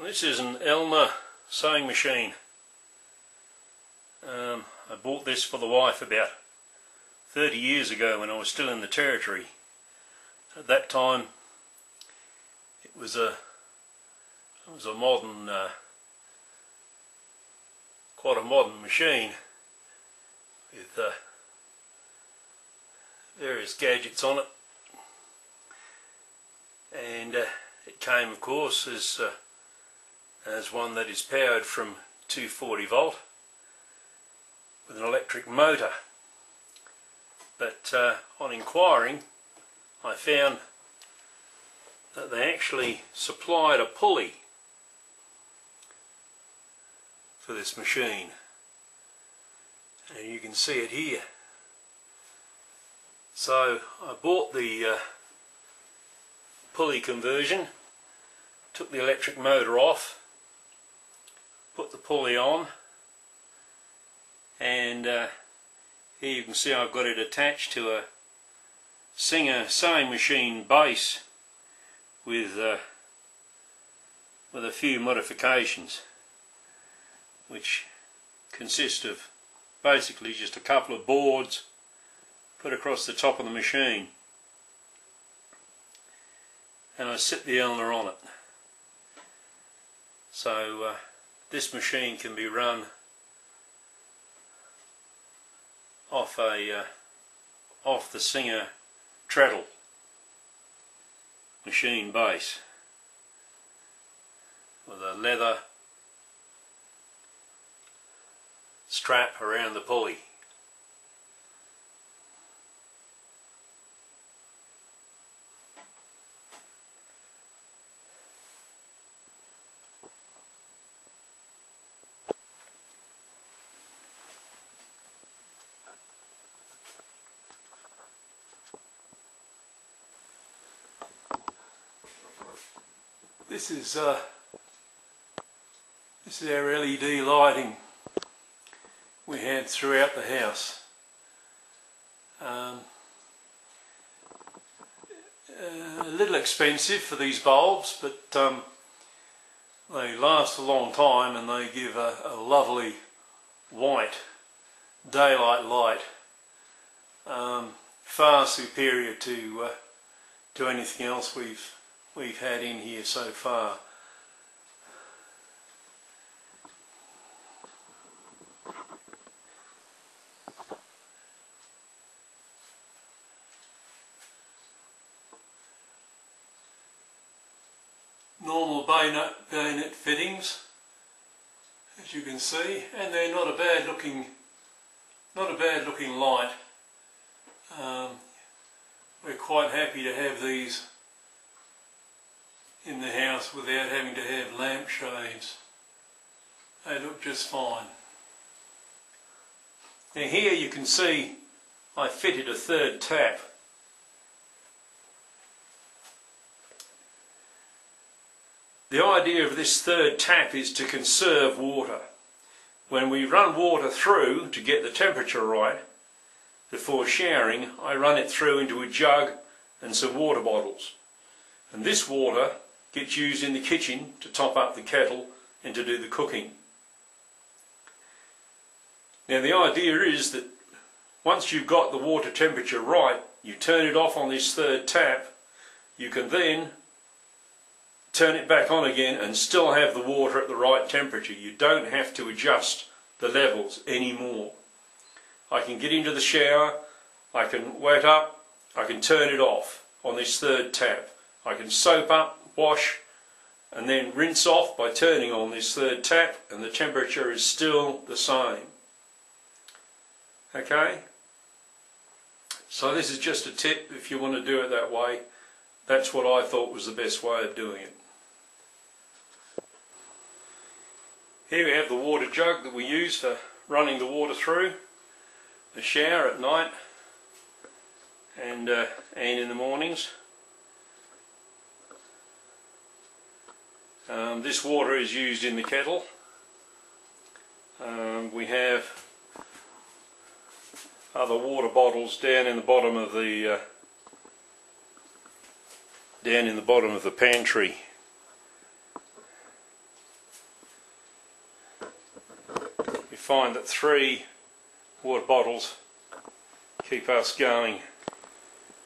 This is an Elmer sewing machine. I bought this for the wife about 30 years ago when I was still in the Territory. At that time it was a modern, quite a modern machine with various gadgets on it, and it came, of course, as one that is powered from 240 volt with an electric motor. But on inquiring, I found that they actually supplied a pulley for this machine, and you can see it here. So I bought the pulley conversion, took the electric motor off, put the pulley on, and here you can see I've got it attached to a Singer sewing machine base with a few modifications, which consist of basically just a couple of boards put across the top of the machine, and I sit the Elmer on it. So this machine can be run off the Singer treadle machine base with a leather strap around the pulley. This is our LED lighting we have throughout the house. A little expensive for these bulbs, but they last a long time and they give a lovely white daylight light, far superior to anything else we've had in here so far. Normal bayonet fittings, as you can see, and they're not a bad looking light. We're quite happy to have these in the house without having to have lampshades. They look just fine. Now here you can see I fitted a third tap. The idea of this third tap is to conserve water. When we run water through to get the temperature right before showering, I run it through into a jug and some water bottles, and this water gets used in the kitchen to top up the kettle and to do the cooking. Now the idea is that once you've got the water temperature right, you turn it off on this third tap, you can then turn it back on again and still have the water at the right temperature. You don't have to adjust the levels anymore. I can get into the shower, I can wet up, I can turn it off on this third tap. I can soap up, wash, and then rinse off by turning on this third tap, and the temperature is still the same. Okay? So this is just a tip if you want to do it that way. That's what I thought was the best way of doing it. Here we have the water jug that we use for running the water through the shower at night and in the mornings. This water is used in the kettle. We have other water bottles down in the bottom of the pantry. find that 3 water bottles keep us going.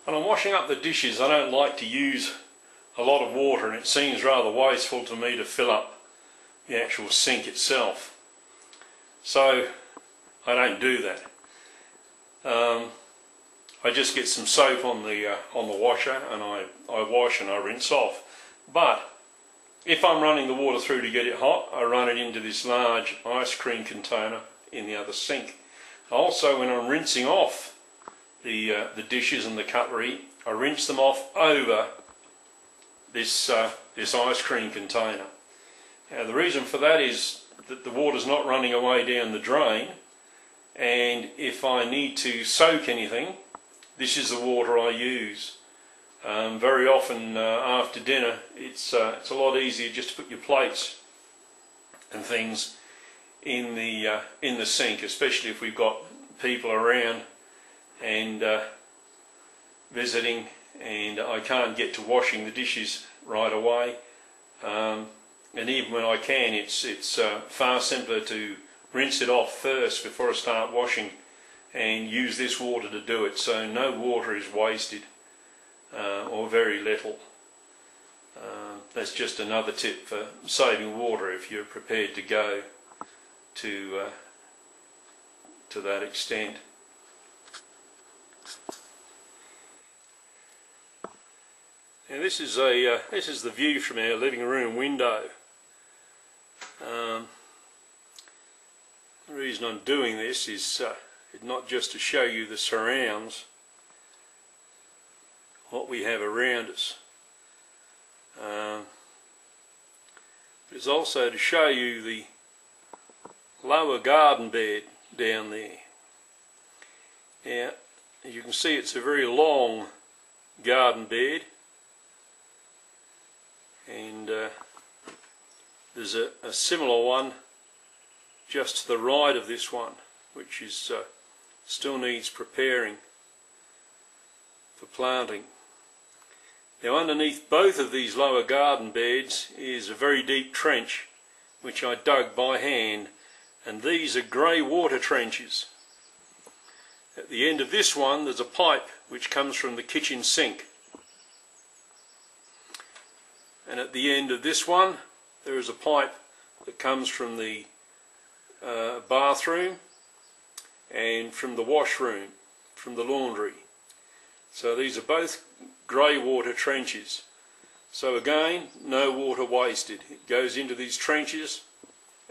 When I'm washing up the dishes, I don't like to use a lot of water, and it seems rather wasteful to me to fill up the actual sink itself. So I don't do that. I just get some soap on the washer, and I wash and I rinse off. But if I'm running the water through to get it hot, I run it into this large ice cream container in the other sink. Also, when I'm rinsing off the dishes and the cutlery, I rinse them off over this ice cream container. Now, the reason for that is that the water's not running away down the drain, and if I need to soak anything, this is the water I use. Very often after dinner, it's a lot easier just to put your plates and things in the sink, especially if we've got people around and visiting, and I can't get to washing the dishes right away. And even when I can, it's far simpler to rinse it off first before I start washing, and use this water to do it, so no water is wasted, or very little. That's just another tip for saving water if you're prepared to go to that extent. Now this is the view from our living room window. The reason I'm doing this is not just to show you the surrounds, what we have around us, but it's also to show you the lower garden bed down there. Now, as you can see, it's a very long garden bed, and there's a similar one just to the right of this one, which is still needs preparing for planting. Now, underneath both of these lower garden beds is a very deep trench which I dug by hand, and these are grey water trenches. At the end of this one there's a pipe which comes from the kitchen sink, and at the end of this one there is a pipe that comes from the bathroom and from the washroom, from the laundry. So these are both grey water trenches. So again, no water wasted. It goes into these trenches,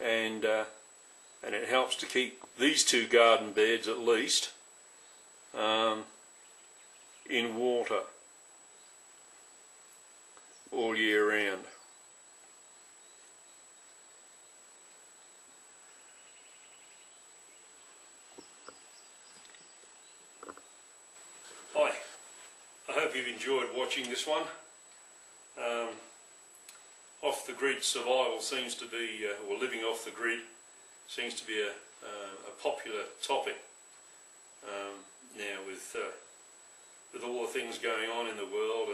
and it helps to keep these 2 garden beds at least in water all year round. Hi, I hope you've enjoyed watching this one. Off the grid survival seems to be, or living off the grid, seems to be a popular topic now with all the things going on in the world,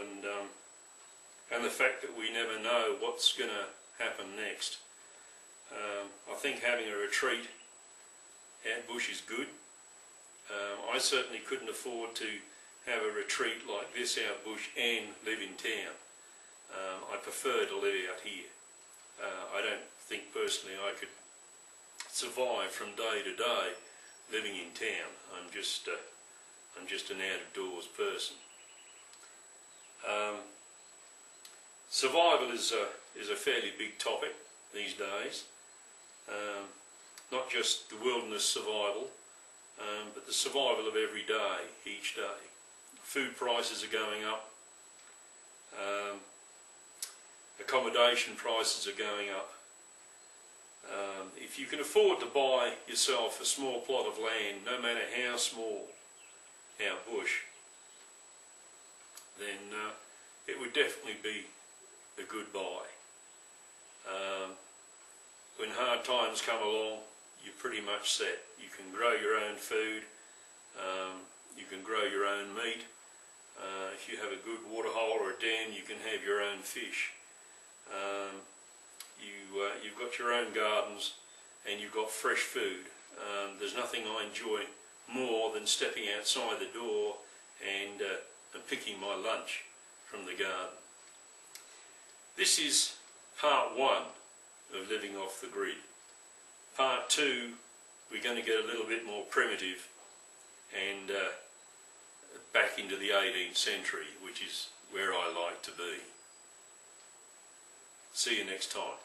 and the fact that we never know what's going to happen next. I think having a retreat out bush is good. I certainly couldn't afford to have a retreat like this out bush and live in town. I prefer to live out here. I don't think personally I could survive from day to day living in town. I'm just an out of doors person. Survival is a fairly big topic these days. Not just the wilderness survival, but the survival of every day, each day. Food prices are going up. Accommodation prices are going up. If you can afford to buy yourself a small plot of land, no matter how small, out bush, then it would definitely be a good buy. When hard times come along, you're pretty much set. You can grow your own food, you can grow your own meat. If you have a good water hole or a dam, you can have your own fish. You've got your own gardens, and you've got fresh food There's nothing I enjoy more than stepping outside the door and picking my lunch from the garden. This is part one of living off the grid. Part two, we're going to get a little bit more primitive and back into the 18th century, which is where I like to be. See you next time.